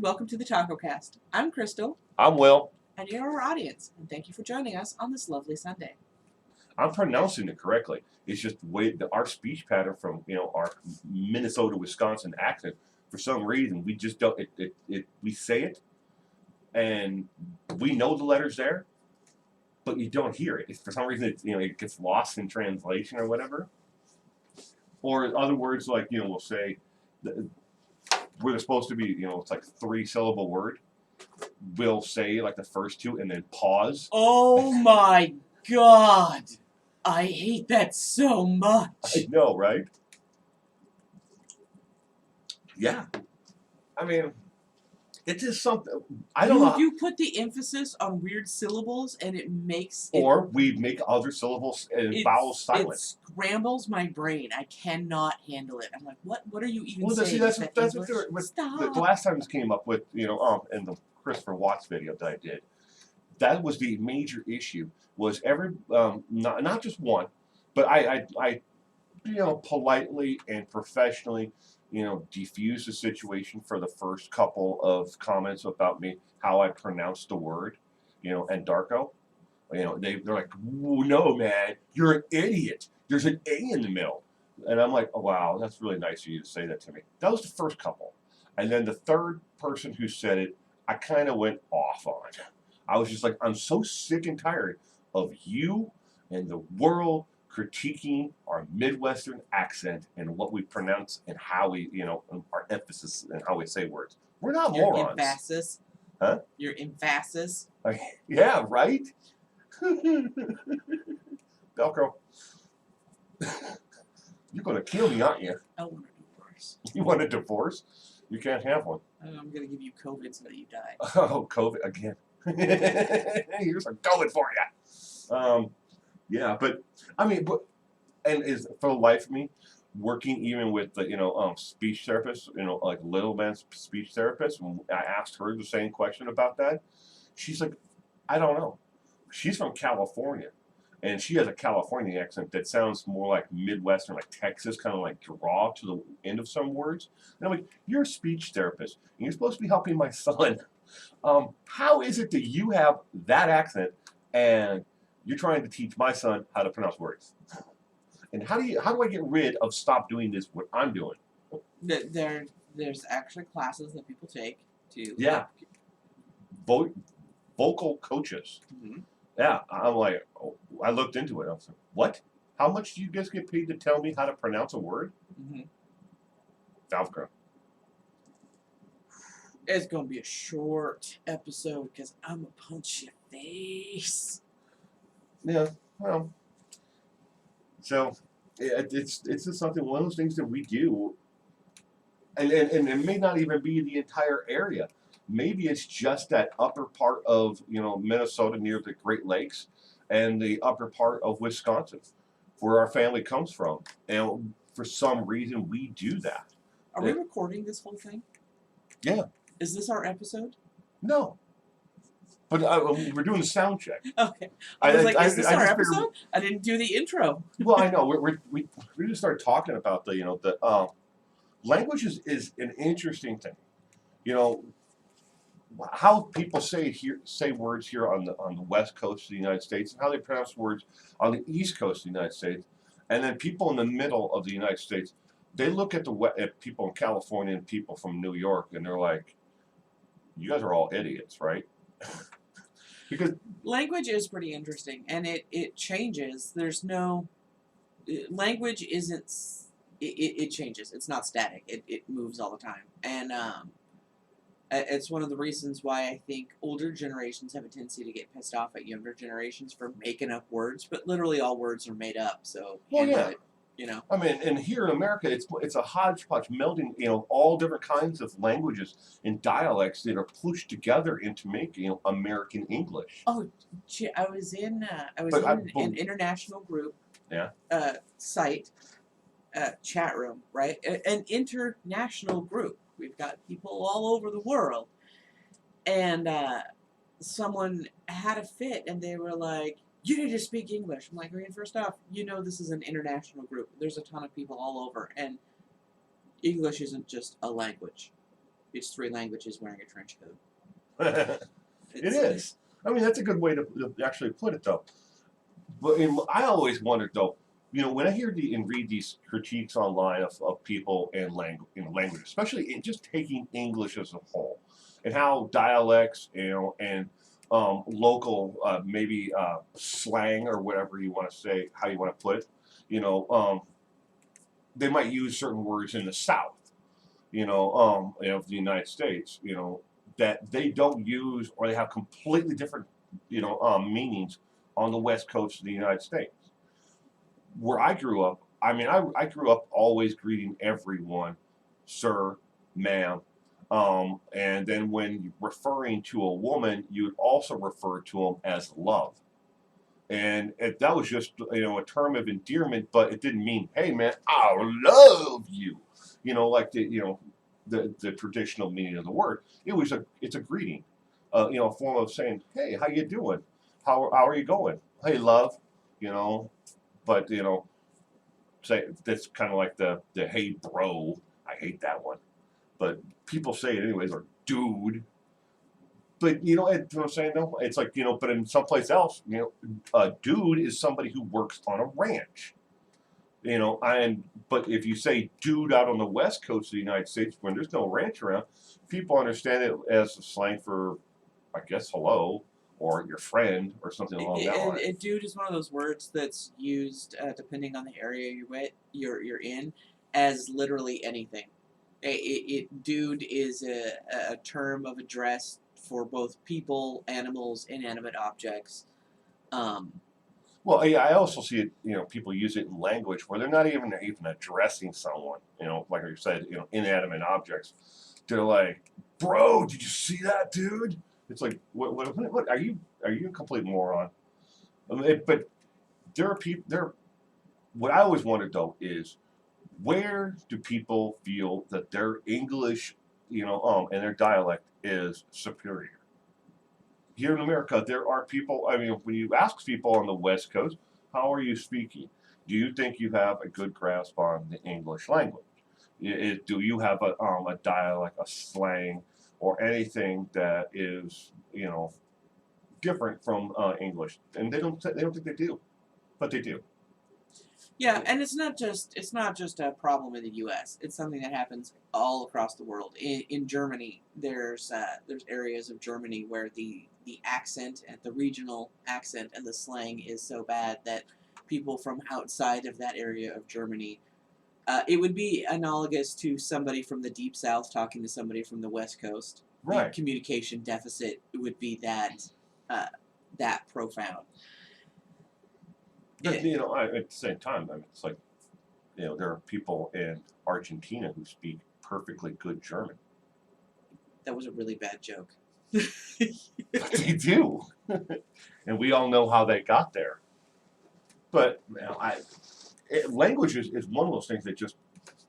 Welcome to the Taco Cast. I'm Crystal, I'm Will. and you're our audience, and thank you for joining us on this lovely Sunday. I'm pronouncing it correctly. It's just the way our speech pattern from our Minnesota, Wisconsin accent. For some reason, we just don't. We say it, and we know the letters there, but you don't hear it. For some reason, it gets lost in translation or whatever. Or other words like we'll say where they're supposed to be. It's like 3-syllable word. We'll say like the first two and then pause. Oh my god! I hate that so much! I know, right? Yeah. I mean, it's just something. I don't know. You put the emphasis on weird syllables, and it makes it. Or we make other syllables and vowels silent. It scrambles my brain. I cannot handle it. I'm like, what are you even Well, saying? see, that's what the last time this came up with, in the Christopher Watts video that I did. That was the major issue. Was not just one, but I politely and professionally, defuse the situation for the first couple of comments about me, how I pronounced the word, and Darko. They're like, no, man, you're an idiot. There's an A in the middle. And I'm like, oh, wow, that's really nice of you to say that to me. That was the first couple. And then the third person who said it, I kind of went off on. I was just like, I'm so sick and tired of you and the world critiquing our Midwestern accent and what we pronounce and how we, our emphasis and how we say words. We're not morons. Your emphasis. Huh? Your emphasis. Yeah, right? Velcro. You're going to kill me, aren't you? I want a divorce. You want a divorce? You can't have one. I'm going to give you COVID so that you die. Oh, COVID again. Here's some COVID for you. Yeah, but I mean, is for the life of me, working even with the speech therapists, like little man's speech therapist. When I asked her the same question about that, she's like, I don't know. She's from California, and she has a California accent that sounds more like Midwestern, like Texas, kind of like draw to the end of some words. And I'm like, you're a speech therapist, and you're supposed to be helping my son. How is it that you have that accent and you're trying to teach my son how to pronounce words? And how do I get rid of stop doing this, what I'm doing? There's actually classes that people take to... Yeah. Vocal coaches. Mm-hmm. Yeah, I'm like, I looked into it. I was like, what? How much do you guys get paid to tell me how to pronounce a word? Mm-hmm. Velcro. It's going to be a short episode because I'm going to punch your face. Yeah, well. So, it's just something, one of those things that we do. And it may not even be the entire area. Maybe it's just that upper part of, Minnesota near the Great Lakes and the upper part of Wisconsin where our family comes from. And for some reason, we do that. Are we recording this whole thing? Yeah. Is this our episode? No. But we're doing the sound check. Okay. I was like, is this our episode? I didn't do the intro. Well, I know. We just started talking about the language is an interesting thing. How people say words here on the west coast of the United States and how they pronounce words on the east coast of the United States, and then people in the middle of the United States, they look at at people in California and people from New York, and they're like, "You guys are all idiots, right?" Because language is pretty interesting, and it changes. There's no language isn't. It changes. It's not static. It moves all the time, and it's one of the reasons why I think older generations have a tendency to get pissed off at younger generations for making up words, but literally all words are made up. So, I mean, and here in America, it's a hodgepodge melding, all different kinds of languages and dialects that are pushed together into making, American English. Oh, I was in an international group. Yeah. Site, chat room, right? An international group. We've got people all over the world. And someone had a fit, and they were like, you need to speak English. I'm like, I mean, first off, this is an international group. There's a ton of people all over, and English isn't just a language. It's three languages wearing a trench coat. It is. I mean, that's a good way to actually put it, though. But I always wondered, though, when I hear and read these critiques online of people and language, especially in just taking English as a whole, and how dialects, and local maybe slang or whatever you want to say, how you want to put it, they might use certain words in the South, of the United States, that they don't use, or they have completely different, meanings on the West Coast of the United States. Where I grew up, I mean, I grew up always greeting everyone, sir, ma'am, and then when referring to a woman, you would also refer to them as love. And that was just, a term of endearment, but it didn't mean, hey man, I love you, like the traditional meaning of the word. It's a greeting, a form of saying, hey, how you doing? How are you going? Hey, love, but say that's kind of like the hey bro. I hate that one, but people say it anyways, or dude. But what I'm saying though, it's like but in someplace else, a dude is somebody who works on a ranch. But if you say dude out on the West Coast of the United States when there's no ranch around, people understand it as a slang for, I guess, hello or your friend or something along that line. And dude is one of those words that's used depending on the area you're in, as literally anything. Dude is a term of address for both people, animals, inanimate objects. Well, yeah, I also see it. People use it in language where they're not even addressing someone. Like I said, inanimate objects. They're like, "Bro, did you see that, dude?" It's like, what are you? Are you a complete moron? But there are people. What I always wondered though is, where do people feel that their English, and their dialect is superior? Here in America, there are people. I mean, when you ask people on the West Coast, how are you speaking? Do you think you have a good grasp on the English language? Do you have a dialect, a slang, or anything that is different from English? And they don't think they do, but they do. Yeah, and it's not just a problem in the U.S. It's something that happens all across the world. In Germany, there's areas of Germany where the accent and the regional accent and the slang is so bad that people from outside of that area of Germany, it would be analogous to somebody from the deep south talking to somebody from the West Coast. Right. The communication deficit would be that profound. But, at the same time, I mean, it's like, there are people in Argentina who speak perfectly good German. That was a really bad joke. But they do. And we all know how they got there. But, language is one of those things that just,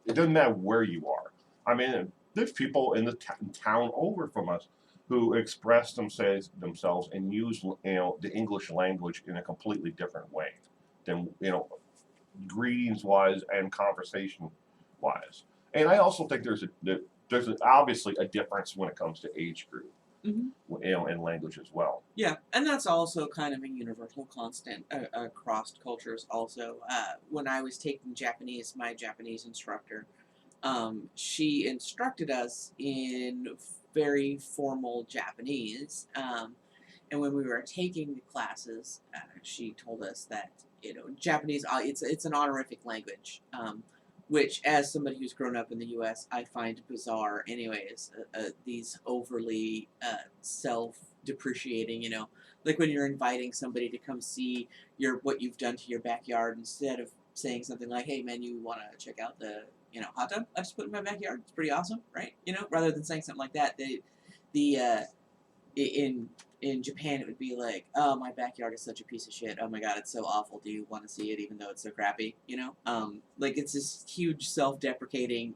it doesn't matter where you are. I mean, there's people in the town over from us who express themselves and use, the English language in a completely different way than, greetings wise and conversation wise. And I also think there's obviously a difference when it comes to age group, and language as well. Yeah, and that's also kind of a universal constant across cultures. Also, when I was taking Japanese, my Japanese instructor, she instructed us in very formal Japanese. And when we were taking the classes, she told us that Japanese, it's an honorific language, which, as somebody who's grown up in the U.S., I find bizarre. Anyways, these overly self-depreciating, like when you're inviting somebody to come see what you've done to your backyard, instead of saying something like, "Hey man, you want to check out the hot tub I just put in my backyard? It's pretty awesome, right?" Rather than saying something like that, in Japan, it would be like, "Oh, my backyard is such a piece of shit. Oh my god, it's so awful. Do you want to see it, even though it's so crappy?" Like it's this huge self-deprecating.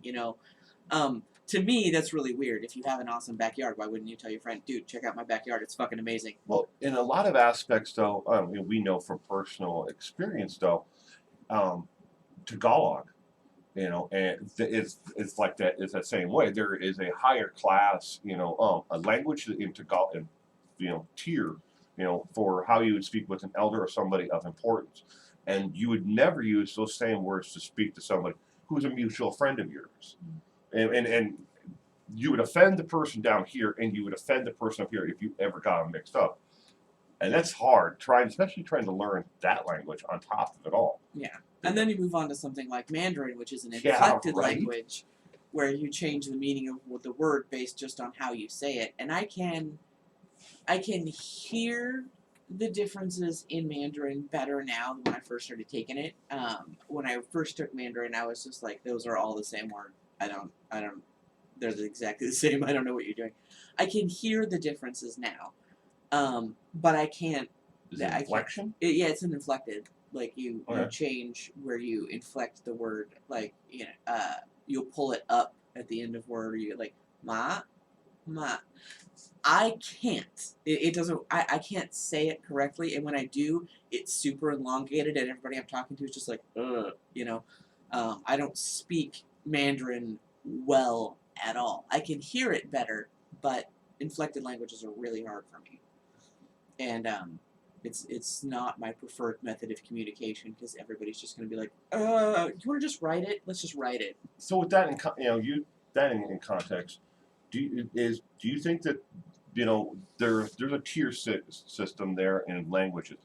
To me, that's really weird. If you have an awesome backyard, why wouldn't you tell your friend, "Dude, check out my backyard. It's fucking amazing." Well, in a lot of aspects, though, we know from personal experience, though, Tagalog You know, and it's like that. It's that same way. There is a higher class, a language into tier, for how you would speak with an elder or somebody of importance, and you would never use those same words to speak to somebody who's a mutual friend of yours, and you would offend the person down here, and you would offend the person up here if you ever got them mixed up, and that's hard. Especially trying to learn that language on top of it all. Yeah. And then you move on to something like Mandarin, which is an Yeah, inflected right. language, where you change the meaning of the word based just on how you say it. And I can hear the differences in Mandarin better now than when I first started taking it. When I first took Mandarin, I was just like, those are all the same word. I don't. They're exactly the same. I don't know what you're doing. I can hear the differences now, but I can't. Is it inflection? Yeah, it's an inflected. Like you Okay. change where you inflect the word. Like you'll pull it up at the end of word. Or you like ma. I can't. It doesn't. I can't say it correctly, and when I do, it's super elongated, and everybody I'm talking to is just like, I don't speak Mandarin well at all. I can hear it better, but inflected languages are really hard for me, and it's not my preferred method of communication because everybody's just going to be like, you want to just write it? Let's just write it. So with that in context, do you think that there's a tier system there in languages?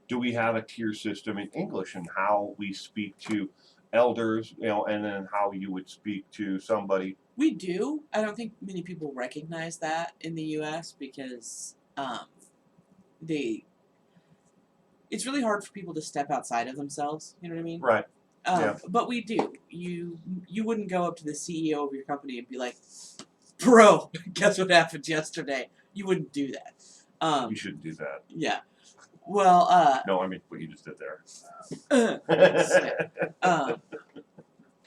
Do we have a tier system in English and how we speak to elders, and then how you would speak to somebody? We do. I don't think many people recognize that in the U.S. because it's really hard for people to step outside of themselves. You know what I mean? Right. Yeah. But we do. You wouldn't go up to the CEO of your company and be like, "Bro, guess what happened yesterday?" You wouldn't do that. You shouldn't do that. Yeah. Well. No, I mean what you just did there.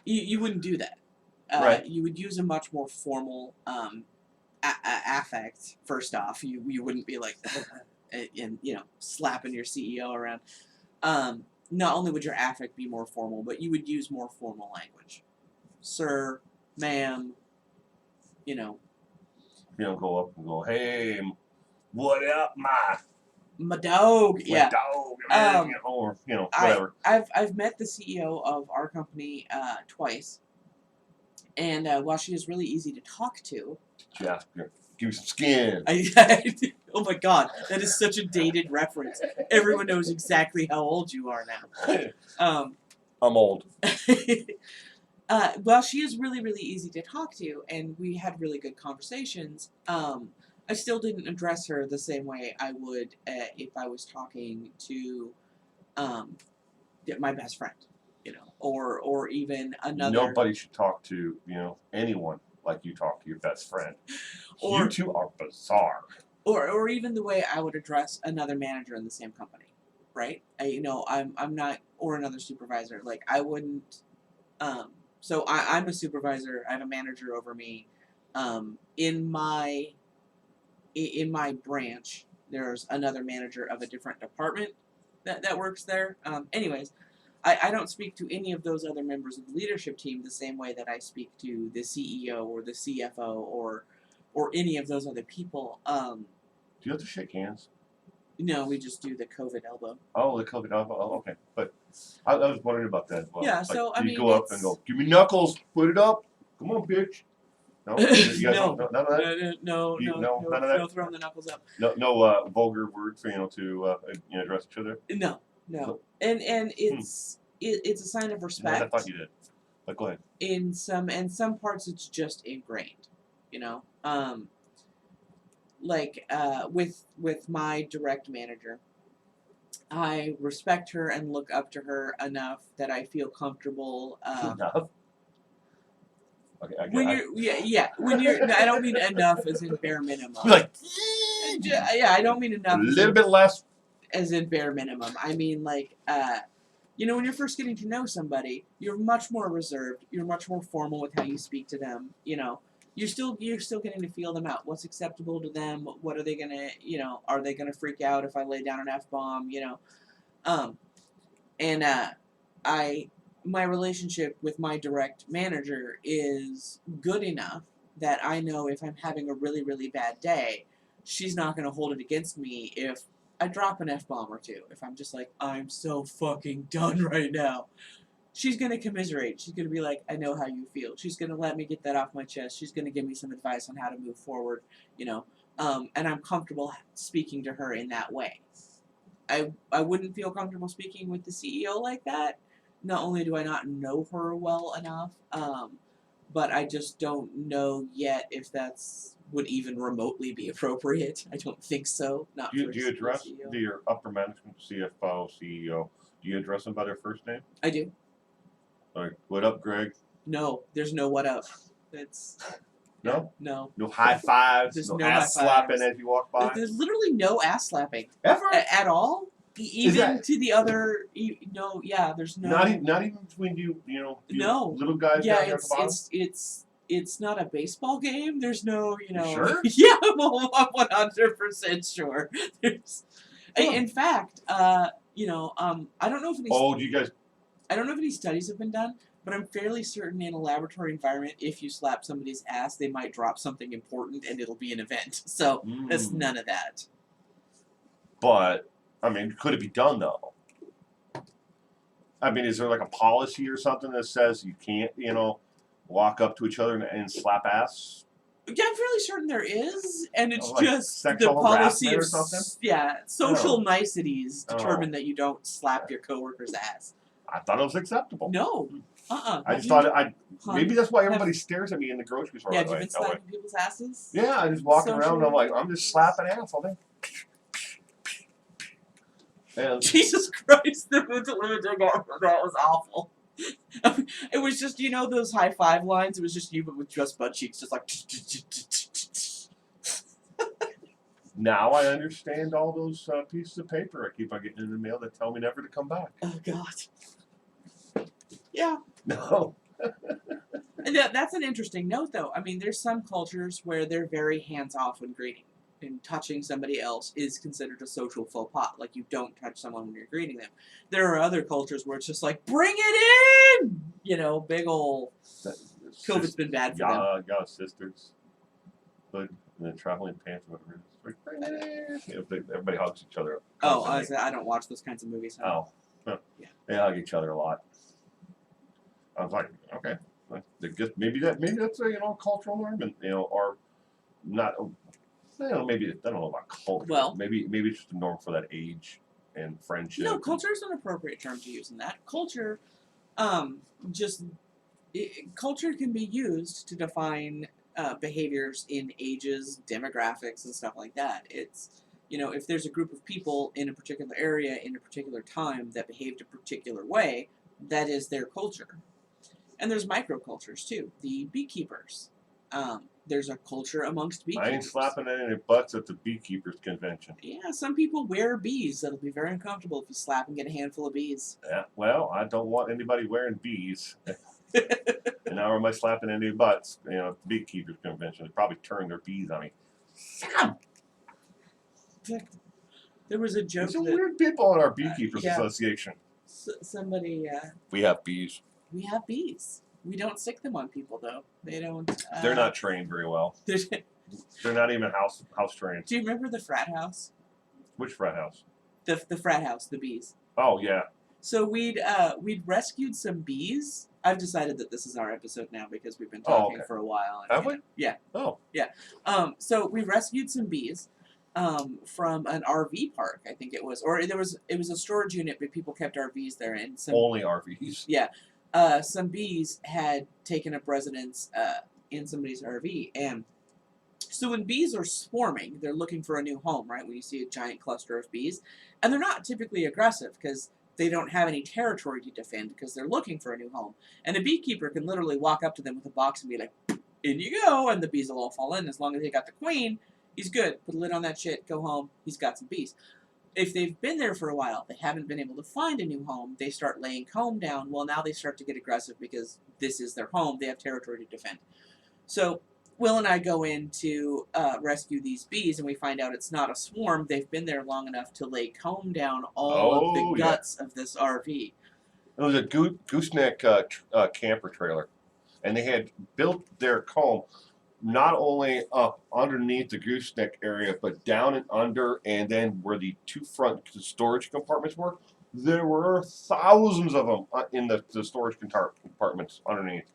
You wouldn't do that. Right. You would use a much more formal affect. First off, you wouldn't be like, and slapping your CEO around. Not only would your affect be more formal, but you would use more formal language, sir, ma'am. You don't go up and go, "Hey, what up, my dog?" Yeah. Dog, man," or whatever. I've met the CEO of our company twice, and while she is really easy to talk to, Yeah, give me some skin. Oh my God, that is such a dated reference. Everyone knows exactly how old you are now. I'm old. Well, she is really, really easy to talk to, and we had really good conversations. I still didn't address her the same way I would if I was talking to my best friend, or even another. Nobody should talk to anyone like you talk to your best friend. You two are bizarre. Or even the way I would address another manager in the same company, right? I'm not, or another supervisor. Like I wouldn't. So I'm a supervisor. I have a manager over me. In my branch, there's another manager of a different department that works there. Anyways, I don't speak to any of those other members of the leadership team the same way that I speak to the CEO or the CFO or any of those other people. Do you have to shake hands? No, we just do the COVID elbow. Oh, the COVID elbow. Oh, okay. But I was wondering about that as well. Yeah, so I mean, you go up and go, "Give me knuckles, put it up. Come on, bitch." No, you guys no, none of that. No, none of that. No throwing the knuckles up. No vulgar words for to address each other. No. And it's a sign of respect. I thought you did. But go ahead. In some parts, it's just ingrained. Like with my direct manager, I respect her and look up to her enough that I feel comfortable. Enough. Okay, when you're, I don't mean enough as in bare minimum. Like, yeah, I don't mean enough. A little bit less. As in bare minimum. I mean like, when you're first getting to know somebody, you're much more reserved. You're much more formal with how you speak to them. You're still getting to feel them out. What's acceptable to them? What are they gonna, are they gonna freak out if I lay down an F-bomb? my relationship with my direct manager is good enough that I know if I'm having a really, really bad day, she's not going to hold it against me if I drop an F-bomb or two. If I'm just like, I'm so fucking done right now. She's going to commiserate. She's going to be like, I know how you feel. She's going to let me get that off my chest. She's going to give me some advice on how to move forward, you know. And I'm comfortable speaking to her in that way. I wouldn't feel comfortable speaking with the CEO like that. Not only do I not know her well enough, but I just don't know yet if that's would even remotely be appropriate. I don't think so. Not Do for you address CEO. your upper management, CFO, CEO? Do you address them by their first name? I do. Like, what up, Greg? No, there's no what up. It's no, no. No high fives. There's No no ass high slapping fives. as you walk by. There's literally no ass slapping Ever at all. Even that, to the other, no, yeah. There's no. Not even between you know. No. Little guys Yeah, down there at the bottom. it's not a baseball game. There's no, You sure? Yeah, I'm 100% sure. In fact, I don't know if any. Oh, do you guys? I don't know if any studies have been done, but I'm fairly certain in a laboratory environment, if you slap somebody's ass, they might drop something important and it'll be an event. So that's none of that. But I mean, could it be done though? I mean, is there like a policy or something that says you can't, walk up to each other and slap ass? Yeah, I'm fairly certain there is, and it's like just sexual the policy harassment of or something? social niceties determine Oh. that you don't slap your coworker's ass. I thought it was acceptable. No, I just thought maybe that's why everybody stares at me in the grocery store. Yeah, have you been slapping people's asses? Yeah, I just walking around and I'm like, I'm just slapping ass all day. And Jesus Christ, that was awful. It was just, those high five lines. It was just you, but with just butt cheeks, just like. now I understand all those pieces of paper I keep on getting in the mail that tell me never to come back. Oh God. Yeah. No. And that's an interesting note, though. I mean, there's some cultures where they're very hands-off when greeting. And touching somebody else is considered a social faux pas. Like, you don't touch someone when you're greeting them. There are other cultures where it's just like, bring it in! Big ol'... COVID's been bad for them. Yeah, sisters. But and then traveling pants, whatever. Like, bring it in! Everybody hugs each other. Oh, I don't watch those kinds of movies. Oh. Huh. Yeah. They hug each other a lot. I was like, okay. Maybe that's a cultural norm, and or not. Maybe I don't know about culture. Well, maybe it's just a norm for that age and friendship. No, culture is an appropriate term to use in that. Culture, culture can be used to define behaviors in ages, demographics, and stuff like that. It's if there's a group of people in a particular area in a particular time that behaved a particular way, that is their culture. And there's microcultures too. The beekeepers. There's a culture amongst beekeepers. I ain't slapping any butts at the beekeepers convention. Yeah, some people wear bees. That'll be very uncomfortable if you slap and get a handful of bees. Yeah, well, I don't want anybody wearing bees. And now am I slapping any butts? At the beekeepers convention. They probably turn their bees on me. There was a joke. There's some weird people in our beekeepers association. Somebody. We have bees. We have bees. We don't stick them on people, though. They don't. They're not trained very well. They're not even house trained. Do you remember the frat house? Which frat house? The frat house, the bees. Oh yeah. So we'd rescued some bees. I've decided that this is our episode now because we've been talking for a while. Have we? Yeah. Oh. Yeah. So we rescued some bees. From an RV park, I think it was, or it was a storage unit, but people kept RVs there, and only RVs. Yeah. Some bees had taken up residence in somebody's RV, and so when bees are swarming, they're looking for a new home, right? When you see a giant cluster of bees, and they're not typically aggressive because they don't have any territory to defend because they're looking for a new home, and a beekeeper can literally walk up to them with a box and be like, "In you go," and the bees will all fall in as long as they got the queen. He's good. Put a lid on that shit. Go home. He's got some bees. If they've been there for a while, they haven't been able to find a new home, they start laying comb down. Well, now they start to get aggressive because this is their home. They have territory to defend. So Will and I go in to rescue these bees, and we find out it's not a swarm. They've been there long enough to lay comb down all of the guts of this RV. It was a gooseneck camper trailer, and they had built their comb not only up underneath the gooseneck area, but down and under, and then where the two front storage compartments were. There were thousands of them in the storage compartments underneath.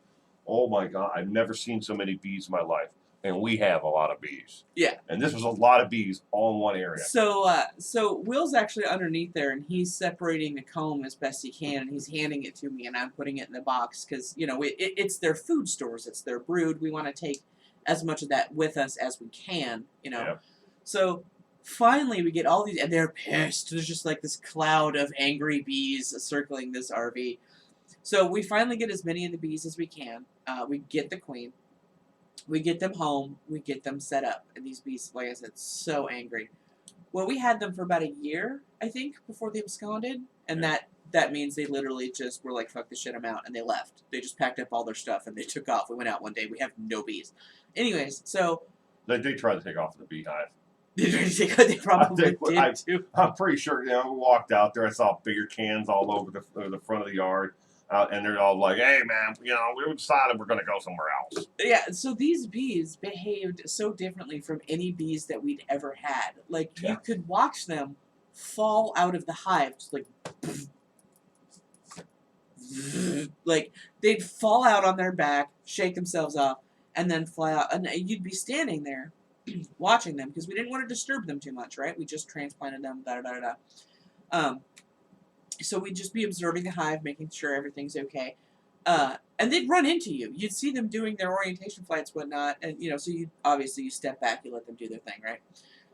Oh my God, I've never seen so many bees in my life. And we have a lot of bees. Yeah. And this was a lot of bees all in one area. So Will's actually underneath there, and he's separating the comb as best he can, and he's handing it to me, and I'm putting it in the box because, you know, it's their food stores, it's their brood. We want to take as much of that with us as we can, you know. Yeah. So finally we get all these, and they're pissed. There's just like this cloud of angry bees circling this RV. So we finally get as many of the bees as we can. We get the queen. We get them home. We get them set up. And these bees, like I said, so angry. Well, we had them for about a year, I think, before they absconded. And Yeah. that means they literally just were like, fuck this shit, I'm out. And they left. They just packed up all their stuff and they took off. We went out one day. We have no bees. Anyways, so... They tried to take off the beehive. They probably did, too. I'm pretty sure, you know, we walked out there. I saw bigger cans all over the front of the yard. And they're all like, hey, man, you know, we decided we're going to go somewhere else. Yeah, so these bees behaved so differently from any bees that we'd ever had. Like, Yeah. you could watch them fall out of the hive, just like, they'd fall out on their back, shake themselves off, and then fly out. And you'd be standing there watching them, because we didn't want to disturb them too much, right? We just transplanted them, da-da-da-da. So we'd just be observing the hive, making sure everything's okay. And they'd run into you. You'd see them doing their orientation flights, whatnot, and, you know, so you step back, you let them do their thing, right?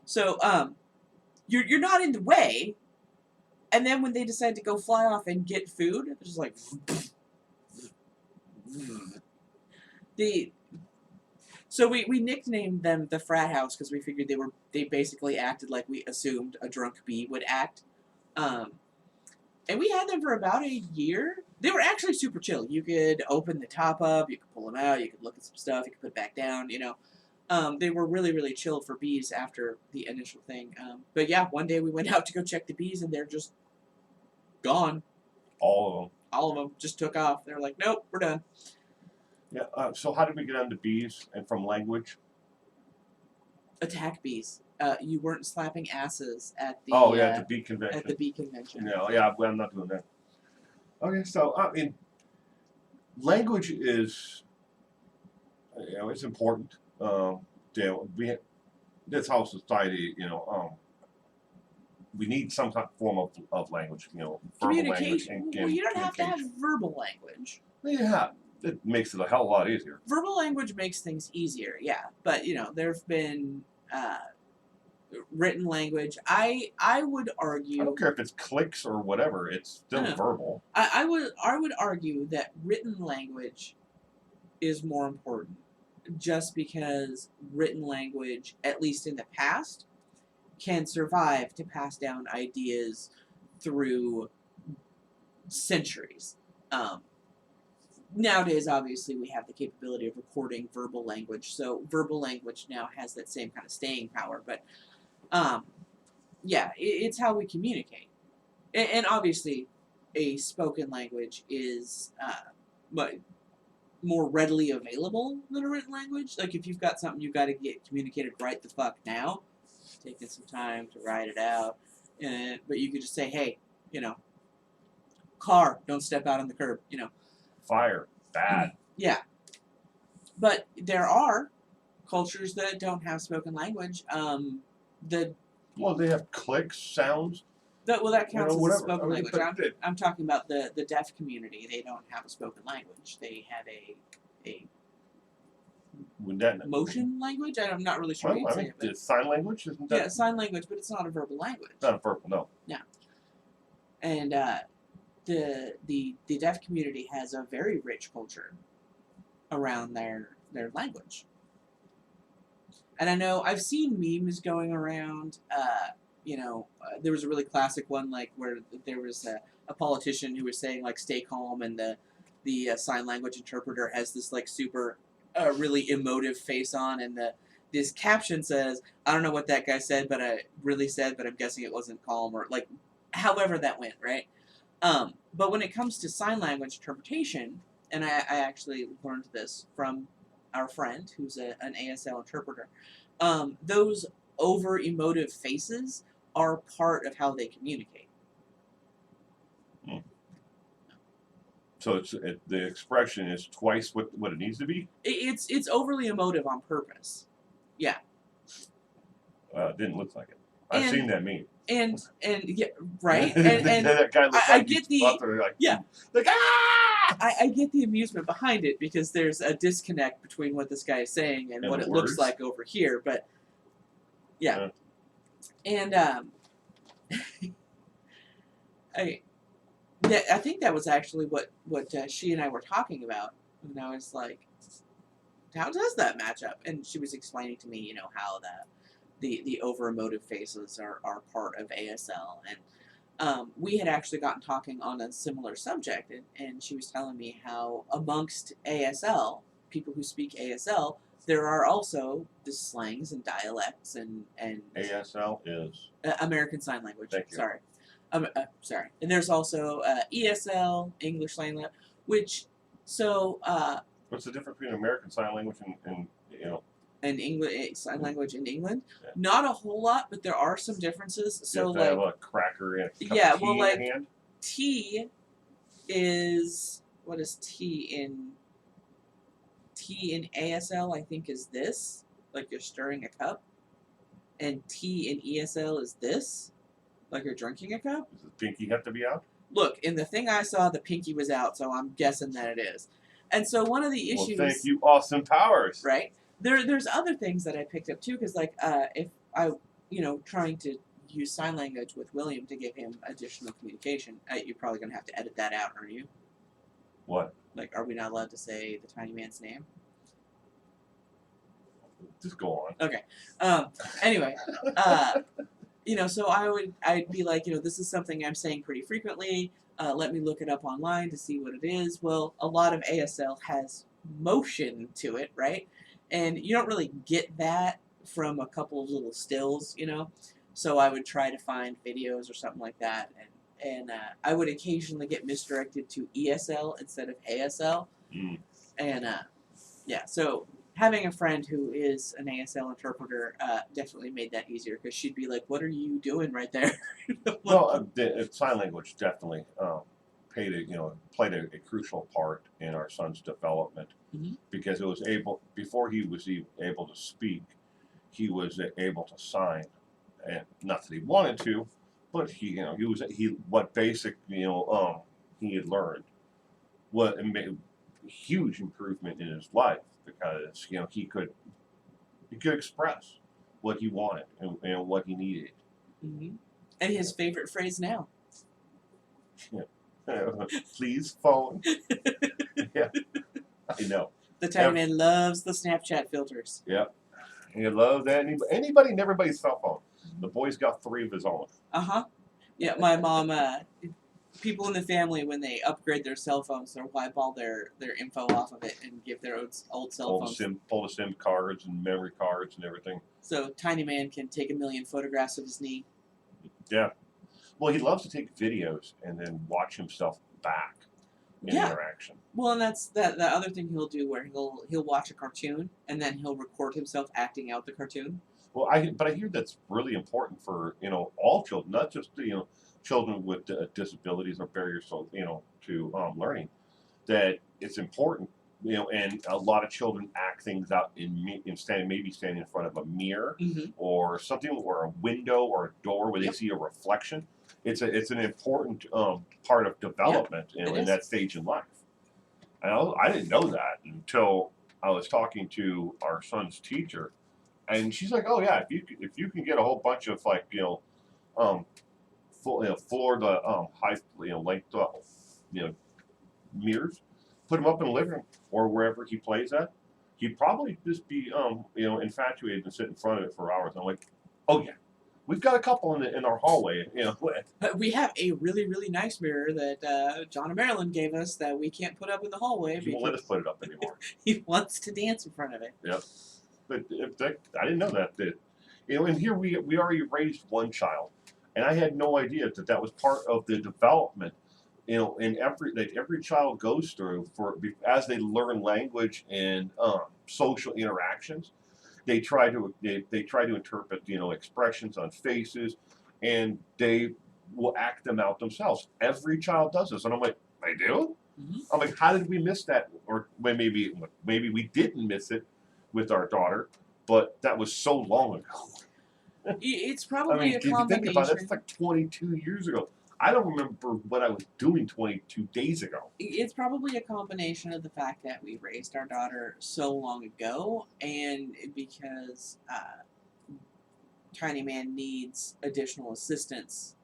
So, you're not in the way, and then when they decide to go fly off and get food, they're just like... So we nicknamed them the frat house, because we figured they basically acted like we assumed a drunk bee would act. And we had them for about a year. They were actually super chill. You could open the top up, you could pull them out, you could look at some stuff, you could put it back down, you know. They were really, really chill for bees after the initial thing. But yeah, one day we went out to go check the bees, and they're just gone. All of them. All of them just took off. They're like, nope, we're done. Yeah. So how did we get onto bees and from language? Attack bees. You weren't slapping asses at the at the bee convention. At the bee convention. No, yeah, I'm not doing that. Okay, so I mean, language is, you know, it's important. You know, that's how society, you know, we need some kind of form of language, you know, verbal language. Communication. Well, you don't have to have verbal language. Yeah, it makes it a hell of a lot easier. Verbal language makes things easier, yeah. But, you know, there've been written language. I would argue... I don't care if it's clicks or whatever, it's still verbal. I would argue that written language is more important, just because written language, at least in the past, can survive to pass down ideas through centuries. Nowadays, obviously, we have the capability of recording verbal language, so verbal language now has that same kind of staying power, but yeah, it's how we communicate. And obviously, a spoken language is more readily available than a written language. Like, if you've got something you've got to get communicated right the fuck now, taking some time to write it out, but you could just say, hey, you know, car, don't step out on the curb, you know. Fire, bad. Yeah. But there are cultures that don't have spoken language. Well, they have clicks, sounds. That counts as a spoken language. I'm talking about the deaf community. They don't have a spoken language. They have a motion language. I'm not really sure. Well, I mean, it's sign language, isn't that? Yeah, sign language, but it's not a verbal language. It's not a verbal, no. Yeah. And the deaf community has a very rich culture around their language. And I know I've seen memes going around. You know, there was a really classic one, like, where there was a politician who was saying, like, stay calm, and the sign language interpreter has this, like, super really emotive face on, and this caption says, I don't know what that guy said, but I'm guessing it wasn't calm, or, like, however that went, right? But when it comes to sign language interpretation, and I actually learned this from our friend who's an ASL interpreter, those over emotive faces are part of how they communicate. Hmm. So the expression is twice what it needs to be? It's overly emotive on purpose. Yeah. It didn't look like it. I've seen that meme. And yeah, right. And that guy looks I like get he's the there, like, yeah. like ah! I get the amusement behind it because there's a disconnect between what this guy is saying and what it looks like over here. But yeah, and I think that was actually what she and I were talking about, and I was like, how does that match up? And she was explaining to me, you know, how the over emotive faces are part of ASL, and we had actually gotten talking on a similar subject, and she was telling me how amongst ASL, people who speak ASL, there are also the slangs and dialects and ASL is American Sign Language. Thank you. Sorry. Sorry. And there's also ESL, English Language, which, so... what's the difference between American Sign Language and you know... And English Sign Language in England? Yeah. Not a whole lot, but there are some differences. So, you have to have a cracker and a cup of tea well, like, in your hand? T is... What is T in... T in ASL, I think, is this. Like you're stirring a cup. And T in ESL is this. Like you're drinking a cup? Does the pinky have to be out? Look, in the thing I saw, the pinky was out, so I'm guessing that it is. And so one of the issues... Well, thank you, Austin Powers. Right? There's other things that I picked up, too, because, like, if I, you know, trying to use sign language with William to give him additional communication, you're probably going to have to edit that out, aren't you? What? Like, are we not allowed to say the tiny man's name? Just go on. Okay. Anyway, you know, so I'd be like, you know, this is something I'm saying pretty frequently. Let me look it up online to see what it is. Well, a lot of ASL has motion to it, right? And you don't really get that from a couple of little stills, you know? So I would try to find videos or something like that. And I would occasionally get misdirected to ESL instead of ASL. Mm. And yeah, so having a friend who is an ASL interpreter definitely made that easier because she'd be like, "What are you doing right there?" Well, sign language definitely played a crucial part in our son's development because it was before he was able to speak, he was able to sign, and not that he wanted to, but he what basic he had learned what made a huge improvement in his life because he could express what he wanted and what he needed. Mm-hmm. And his favorite phrase now. Yeah. Please phone. Yeah, I know. The tiny man loves the Snapchat filters. Yep. He loves anybody and everybody's cell phone. The boy's got 3 of his own. Yeah, my mom. People in the family, when they upgrade their cell phones, they'll wipe all their info off of it and give their old cell phones. Pull the SIM cards and memory cards and everything. So Tiny Man can take 1,000,000 photographs of his knee. Yeah. Well, he loves to take videos and then watch himself back in interaction. Well, and that's the other thing he'll do, where he'll watch a cartoon and then he'll record himself acting out the cartoon. Well, but I hear that's really important for all children, not just children with disabilities or barriers to learning. That it's important, and a lot of children act things out maybe standing in front of a mirror or something, or a window or a door where they see a reflection. It's an important part of development in that stage in life. And I didn't know that until I was talking to our son's teacher, and she's like, "Oh yeah, if you can get a whole bunch of floor to high length mirrors, put them up in the living room or wherever he plays at, he'd probably just be infatuated and sit in front of it for hours." I'm like, "Oh yeah, we've got a couple in our hallway." We have a really, really nice mirror that John and Marilyn gave us that we can't put up in the hallway. He won't let us put it up anymore. He wants to dance in front of it. Yep. But I didn't know that. And here we already raised one child, and I had no idea that was part of the development in every child goes through as they learn language and social interactions, they try to interpret expressions on faces, and they will act them out themselves. Every child does this, and I'm like, I do. Mm-hmm. I'm like, how did we miss that? Or maybe we didn't miss it with our daughter, but that was so long ago. It's probably a if you think about it, combination. it's like 22 years ago. I don't remember what I was doing 22 days ago. It's probably a combination of the fact that we raised our daughter so long ago, and because Tiny Man needs additional assistance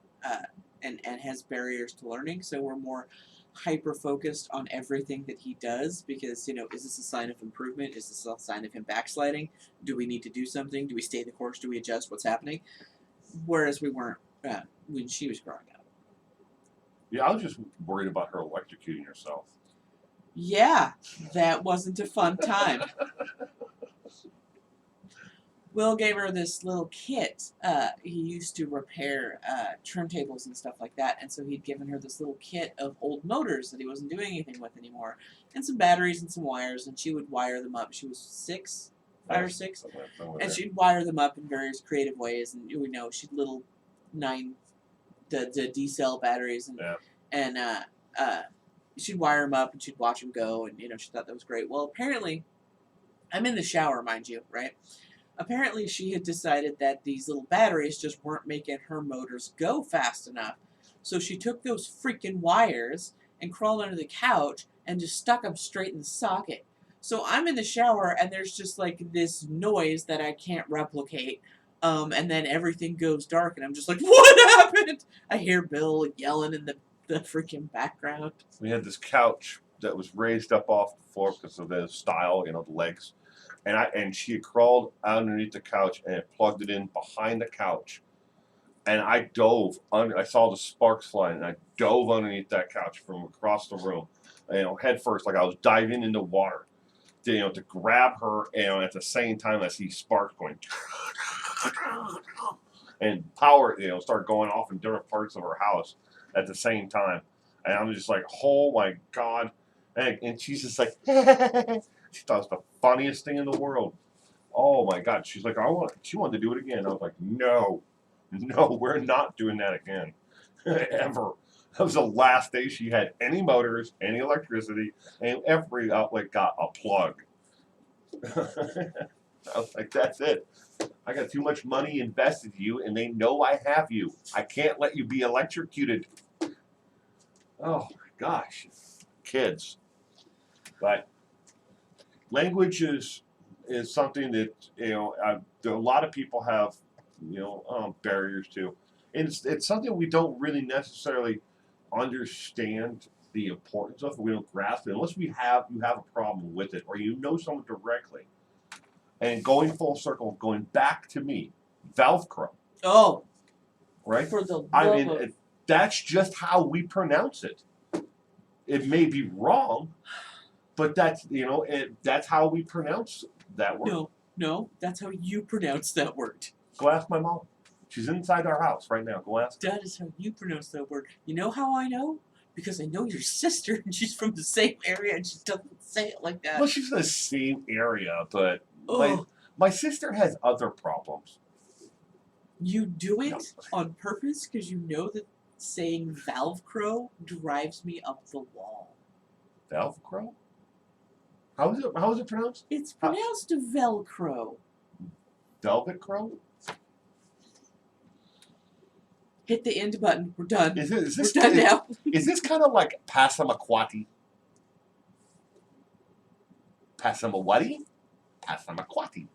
and has barriers to learning, so we're more hyper focused on everything that he does because, is this a sign of improvement? Is this a sign of him backsliding? Do we need to do something? Do we stay the course? Do we adjust? What's happening? Whereas we weren't when she was growing up. Yeah, I was just worried about her electrocuting herself. Yeah, that wasn't a fun time. Will gave her this little kit. He used to repair trim tables and stuff like that, and so he'd given her this little kit of old motors that he wasn't doing anything with anymore, and some batteries and some wires, and she would wire them up. She was 5 or 6, and she'd wire them up in various creative ways, and she'd little 9 the D-cell batteries, and she'd wire them up, and she'd watch them go, and she thought that was great. Well, apparently, I'm in the shower, mind you, right? Apparently, she had decided that these little batteries just weren't making her motors go fast enough. So she took those freaking wires and crawled under the couch and just stuck them straight in the socket. So I'm in the shower and there's just like this noise that I can't replicate. And then everything goes dark and I'm just like, what happened? I hear Bill yelling in the freaking background. We had this couch that was raised up off the floor because of the style, the legs. And she had crawled underneath the couch and had plugged it in behind the couch. And I dove under. I saw the sparks flying, and I dove underneath that couch from across the room, head first, like I was diving into water, to grab her. At the same time, I see sparks going, and power, start going off in different parts of her house at the same time. And I'm just like, oh my God! And she's just like. She thought it was the funniest thing in the world. Oh my God. She's like, she wanted to do it again. I was like, no, we're not doing that again. Ever. That was the last day she had any motors, any electricity, and every outlet got a plug. I was like, that's it. I got too much money invested in you, and they know I have you. I can't let you be electrocuted. Oh my gosh. Kids. But language is something that a lot of people have barriers to. It's something we don't really necessarily understand the importance of. We don't grasp it unless you have a problem with it or someone directly. And going full circle, going back to me, Velcro. Oh, right. For the love of... that's just how we pronounce it. It may be wrong. But that's that's how we pronounce that word. No, that's how you pronounce that word. Go ask my mom. She's inside our house right now. Go ask her. That is how you pronounce that word. You know how I know? Because I know your sister, and she's from the same area, and she doesn't say it like that. Well, she's in the same area, but my sister has other problems. You do it on purpose because you know that saying Velcro drives me up the wall. Velcro? How is it pronounced? It's pronounced Velcro. Velvet crow? Hit the end button. We're done. We're done now. Is this kind of like Passamaquoddy? Passamaquoddy? Passamaquoddy.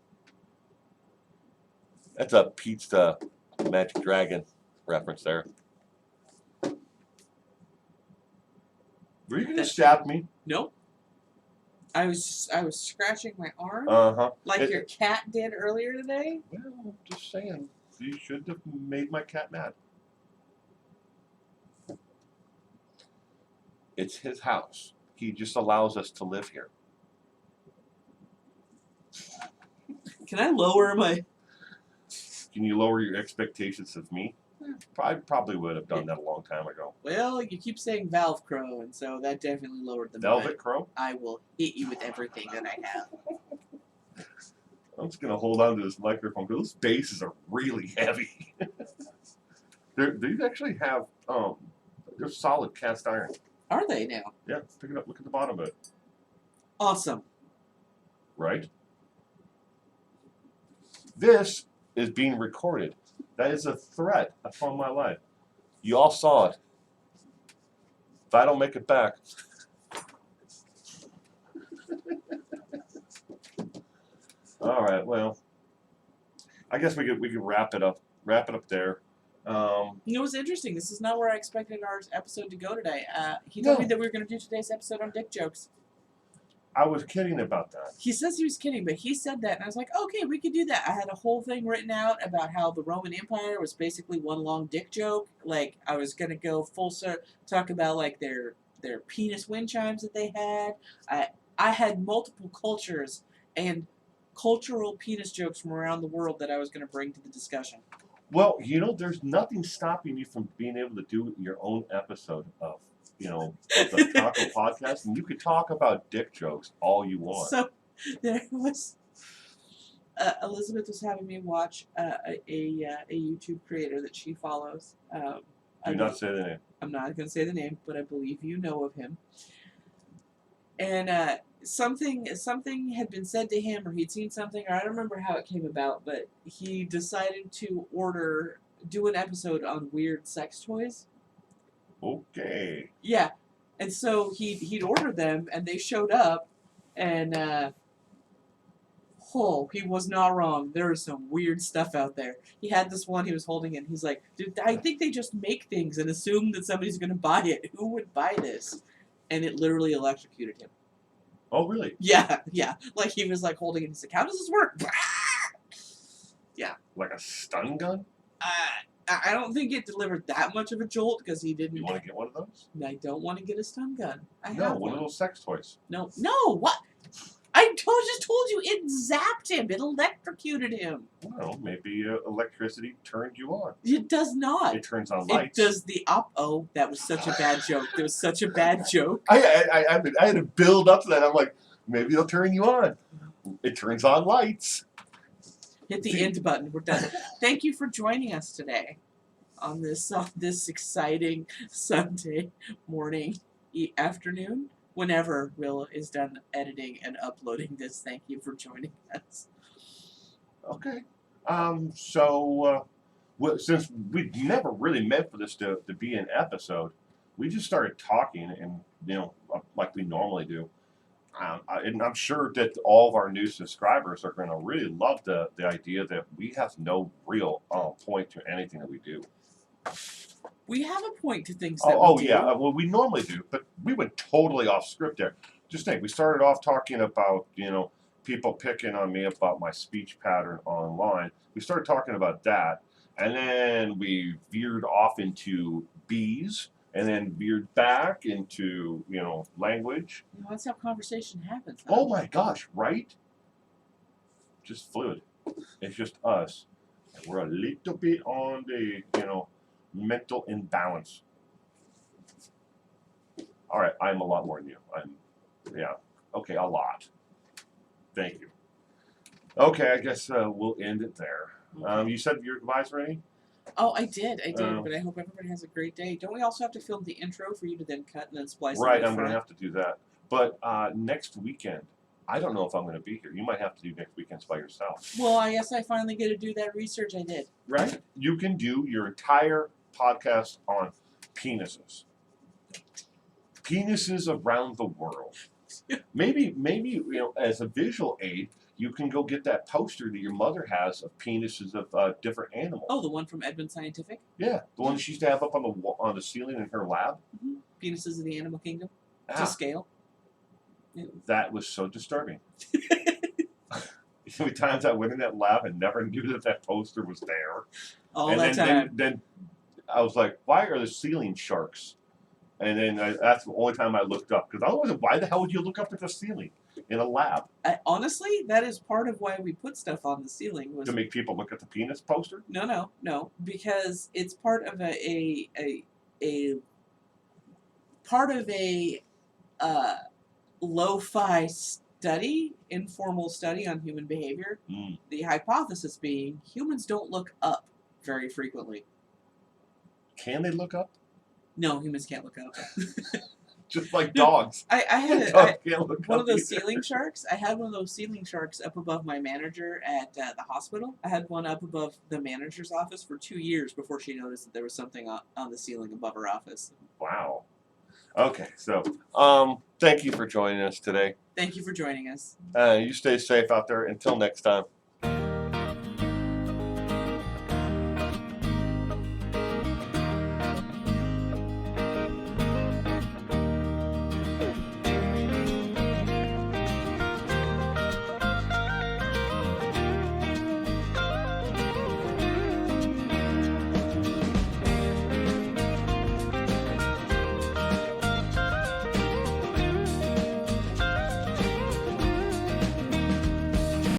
That's a Pete's Magic Dragon reference there. Were you going to stab me? Nope. I was scratching my arm. Like your cat did earlier today. Well, I'm just saying. You should have made my cat mad. It's his house. He just allows us to live here. Can I lower my... Can you lower your expectations of me? I probably would have done that a long time ago. Well, you keep saying valve crow, and so that definitely lowered the Velvet mood. crow? I will hit you with everything that I have. I'm just going to hold on to this microphone because those bases are really heavy. These actually have, they're solid cast iron. Are they now? Yeah, pick it up. Look at the bottom of it. Awesome. Right? This is being recorded. That is a threat upon my life. You all saw it. If I don't make it back. All right, well, I guess we could wrap it up. Wrap it up there. You know what's interesting? This is not where I expected our episode to go today. He told me that we were going to do today's episode on dick jokes. I was kidding about that. He says he was kidding, but he said that, and I was like, okay, we could do that. I had a whole thing written out about how the Roman Empire was basically one long dick joke. Like, I was going to go full circle, talk about, like, their penis wind chimes that they had. I had multiple cultures and cultural penis jokes from around the world that I was going to bring to the discussion. Well, you know, there's nothing stopping you from being able to do your own episode of the Taco Podcast, and you could talk about dick jokes all you want. So, there was... Elizabeth was having me watch a YouTube creator that she follows. Do not say the name. I'm not going to say the name, but I believe you know of him. And something had been said to him, or he'd seen something, or I don't remember how it came about, but he decided to do an episode on weird sex toys. Okay. Yeah, and so he'd ordered them, and they showed up, and he was not wrong. There is some weird stuff out there. He had this one he was holding, and he's like, dude, I think they just make things and assume that somebody's going to buy it. Who would buy this? And it literally electrocuted him. Oh, really? Yeah. Like, he was, like, holding it, and he's like, how does this work? Yeah. Like a stun gun? I don't think it delivered that much of a jolt, because he didn't... You want to get one of those? I don't want to get a stun gun. I No, have one of those sex toys. No, what? I just told you it zapped him. It electrocuted him. Well, maybe electricity turned you on. It does not. It turns on lights. It does the Oh, that was such a bad joke. That was such a bad joke. I had to build up to that. I'm like, maybe it'll turn you on. It turns on lights. Hit the end button. We're done. Thank you for joining us today on this exciting Sunday morning, afternoon. Whenever Will is done editing and uploading this, thank you for joining us. Okay. So since we never really meant for this to be an episode, we just started talking, and like we normally do. And I'm sure that all of our new subscribers are going to really love the idea that we have no real point to anything that we do. We have a point to things that we do. Yeah. Well, we normally do, but we went totally off script there. Just think, we started off talking about, people picking on me about my speech pattern online. We started talking about that, and then we veered off into bees, and then veered back into, language. That's how conversation happens. Oh my gosh, right? Just fluid. It's just us. And we're a little bit on the, mental imbalance. All right, I'm a lot more than you. Okay, a lot. Thank you. Okay, I guess we'll end it there. Okay. You said your goodbyes already? Oh, I did, but I hope everybody has a great day. Don't we also have to film the intro for you to then cut and then splice it? Right, I'm going to have to do that. But next weekend, I don't know if I'm going to be here. You might have to do next weekends by yourself. Well, I guess I finally get to do that research I did. Right? You can do your entire podcast on penises. Penises around the world. Maybe as a visual aid, you can go get that poster that your mother has of penises of different animals. Oh, the one from Edmund Scientific? Yeah, the one she used to have up on the ceiling in her lab. Mm-hmm. Penises of the animal kingdom. Ah, To scale. Yeah. that was so disturbing. How many times I went in that lab and never knew that poster was there. All and that time. Then I was like, why are the ceiling sharks? And then that's the only time I looked up. Because otherwise, why the hell would you look up at the ceiling? in a lab Honestly, that is part of why we put stuff on the ceiling. Was to make people look at the penis poster? no, because it's part of a part of a lo-fi study, informal study on human behavior. The hypothesis being humans don't look up very frequently. Can they look up? No, humans can't look up. Just like dogs. I had Dogs can't look one up of those either. ceiling sharks. I had one of those ceiling sharks up above my manager at the hospital. I had one up above the manager's office for 2 years before she noticed that there was something on the ceiling above her office. Wow. Okay, so thank you for joining us today. Thank you for joining us. You stay safe out there. Until next time.